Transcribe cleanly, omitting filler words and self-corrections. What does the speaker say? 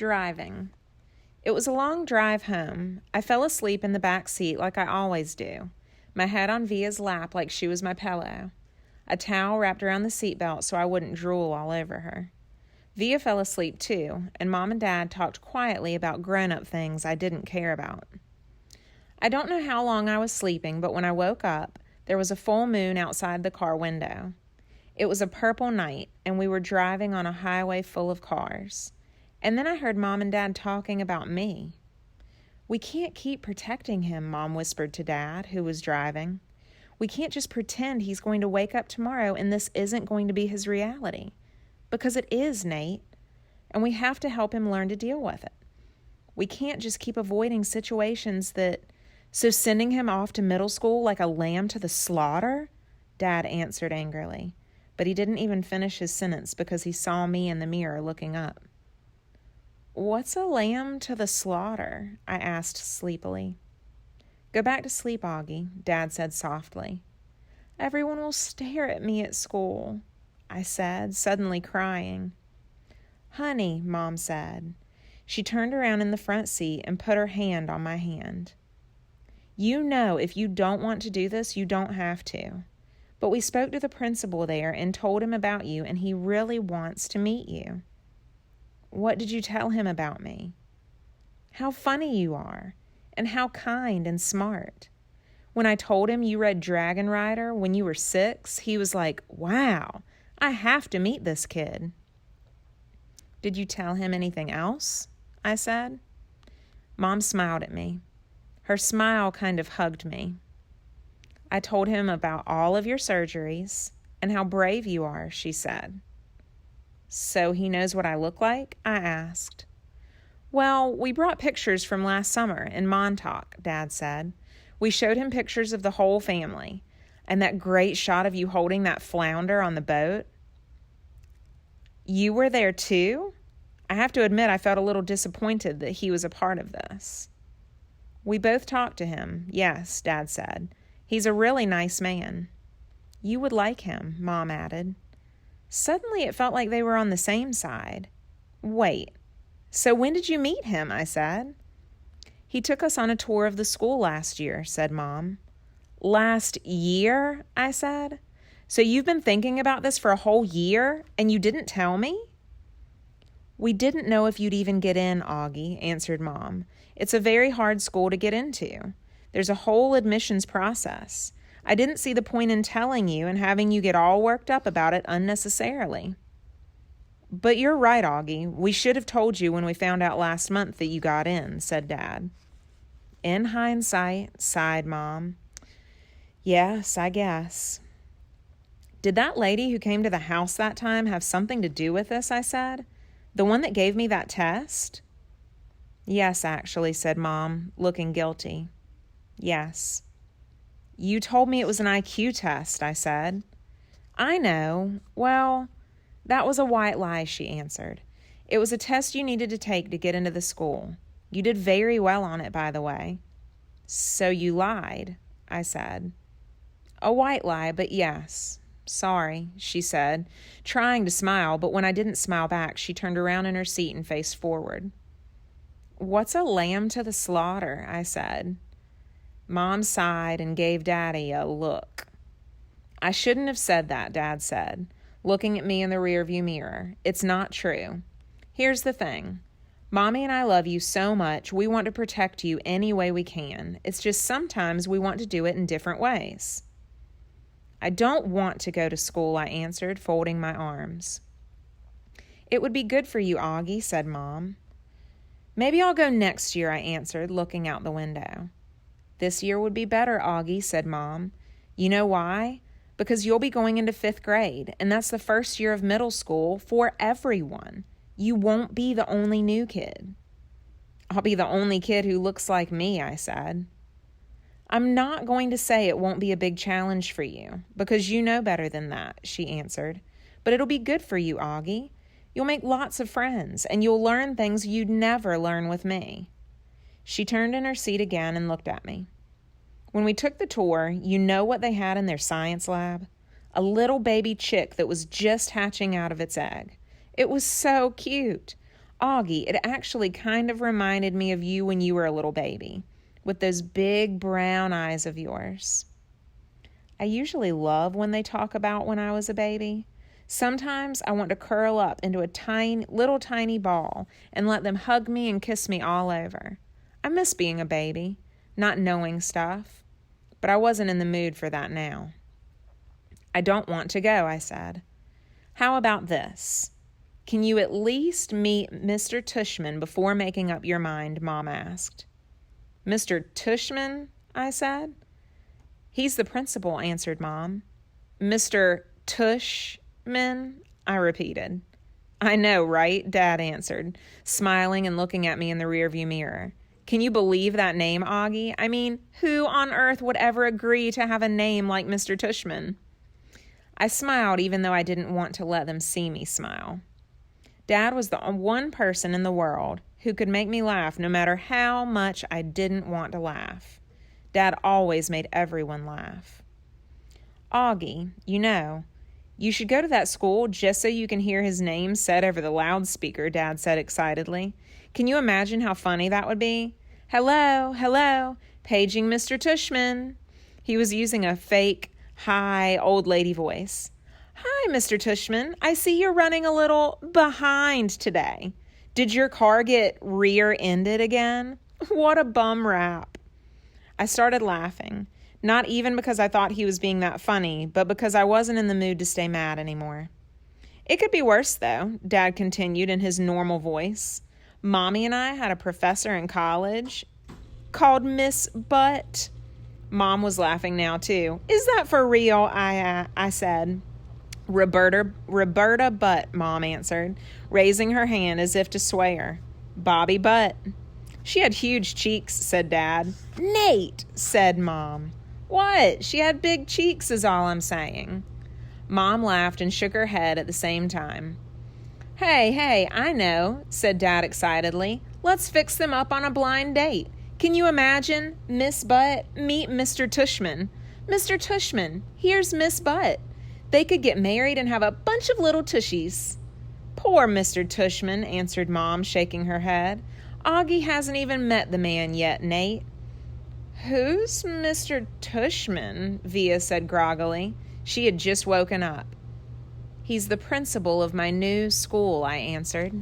Driving. It was a long drive home. I fell asleep in the back seat like I always do, my head on Via's lap like she was my pillow, a towel wrapped around the seatbelt so I wouldn't drool all over her. Via fell asleep too, and Mom and Dad talked quietly about grown-up things I didn't care about. I don't know how long I was sleeping, but when I woke up, there was a full moon outside the car window. It was a purple night, and we were driving on a highway full of cars. And then I heard Mom and Dad talking about me. "We can't keep protecting him," Mom whispered to Dad, who was driving. "We can't just pretend he's going to wake up tomorrow and this isn't going to be his reality. Because it is, Nate. And we have to help him learn to deal with it. We can't just keep avoiding situations that... So sending him off to middle school like a lamb to the slaughter?" Dad answered angrily. But he didn't even finish his sentence because he saw me in the mirror looking up. "What's a lamb to the slaughter?" I asked sleepily. "Go back to sleep, Augie," Dad said softly. "Everyone will stare at me at school," I said, suddenly crying. "Honey," Mom said. She turned around in the front seat and put her hand on my hand. "You know if you don't want to do this, you don't have to. But we spoke to the principal there and told him about you, and he really wants to meet you." "What did you tell him about me?" "How funny you are, and how kind and smart. When I told him you read Dragon Rider when you were 6, he was like, 'Wow, I have to meet this kid.'" "Did you tell him anything else?" I said. Mom smiled at me. Her smile kind of hugged me. "I told him about all of your surgeries and how brave you are," she said. "So he knows what I look like?" I asked. "Well, we brought pictures from last summer in Montauk," Dad said. "We showed him pictures of the whole family, and that great shot of you holding that flounder on the boat." "You were there too?" I have to admit I felt a little disappointed that he was a part of this. "We both talked to him, yes," Dad said. "He's a really nice man." "You would like him," Mom added. Suddenly it felt like they were on the same side. "Wait, so when did you meet him?" I said. "He took us on a tour of the school last year," said Mom. "Last year?" I said. "So you've been thinking about this for a whole year, and you didn't tell me?" "We didn't know if you'd even get in, Augie," answered Mom. "It's a very hard school to get into. There's a whole admissions process. I didn't see the point in telling you and having you get all worked up about it unnecessarily." "But you're right, Augie. We should have told you when we found out last month that you got in," said Dad. "In hindsight," sighed Mom. "Yes, I guess." "Did that lady who came to the house that time have something to do with this?" I said. "The one that gave me that test?" "Yes, actually," said Mom, looking guilty. "Yes." "You told me it was an IQ test," I said. "I know. Well, that was a white lie," she answered. "It was a test you needed to take to get into the school. You did very well on it, by the way." "So you lied," I said. "A white lie, but yes. Sorry," she said, trying to smile, but when I didn't smile back, she turned around in her seat and faced forward. "What's a lamb to the slaughter?" I said. Mom sighed and gave Daddy a look. "I shouldn't have said that," Dad said, looking at me in the rearview mirror. "It's not true. Here's the thing. Mommy and I love you so much, we want to protect you any way we can. It's just sometimes we want to do it in different ways." "I don't want to go to school," I answered, folding my arms. "It would be good for you, Augie," said Mom. "Maybe I'll go next year," I answered, looking out the window. "This year would be better, Augie," said Mom. "You know why? Because you'll be going into 5th grade, and that's the first year of middle school for everyone. You won't be the only new kid." "I'll be the only kid who looks like me," I said. "I'm not going to say it won't be a big challenge for you, because you know better than that," she answered. "But it'll be good for you, Augie. You'll make lots of friends, and you'll learn things you'd never learn with me." She turned in her seat again and looked at me. "When we took the tour, you know what they had in their science lab? A little baby chick that was just hatching out of its egg. It was so cute. Augie, it actually kind of reminded me of you when you were a little baby, with those big brown eyes of yours. I usually love when they talk about when I was a baby. Sometimes I want to curl up into a tiny ball and let them hug me and kiss me all over. I miss being a baby, not knowing stuff, but I wasn't in the mood for that now. I don't want to go, I said. How about this? Can you at least meet Mr. Tushman before making up your mind, Mom asked. Mr. Tushman, I said. He's the principal, answered Mom. Mr. Tushman, I repeated. I know, right? Dad answered, smiling and looking at me in the rearview mirror. Can you believe that name, Augie? I mean, who on earth would ever agree to have a name like Mr. Tushman? I smiled even though I didn't want to let them see me smile. Dad was the one person in the world who could make me laugh no matter how much I didn't want to laugh. Dad always made everyone laugh. Augie, you should go to that school just so you can hear his name said over the loudspeaker, Dad said excitedly. Can you imagine how funny that would be? Hello, paging Mr. Tushman. He was using a fake, high, old lady voice. Hi, Mr. Tushman. I see you're running a little behind today. Did your car get rear-ended again? What a bum rap. I started laughing, not even because I thought he was being that funny, but because I wasn't in the mood to stay mad anymore. It could be worse, though, Dad continued in his normal voice. Mommy and I had a professor in college called Miss Butt. Mom was laughing now, too. Is that for real? I said. Roberta Butt, Mom answered, raising her hand as if to swear. Bobby Butt. She had huge cheeks, said Dad. Nate, said Mom. What? She had big cheeks is all I'm saying. Mom laughed and shook her head at the same time. Hey, I know, said Dad excitedly. Let's fix them up on a blind date. Can you imagine? Miss Butt, meet Mr. Tushman. Mr. Tushman, here's Miss Butt. They could get married and have a bunch of little tushies. Poor Mr. Tushman, answered Mom, shaking her head. Augie hasn't even met the man yet, Nate. Who's Mr. Tushman? Via said groggily. She had just woken up. He's the principal of my new school, I answered.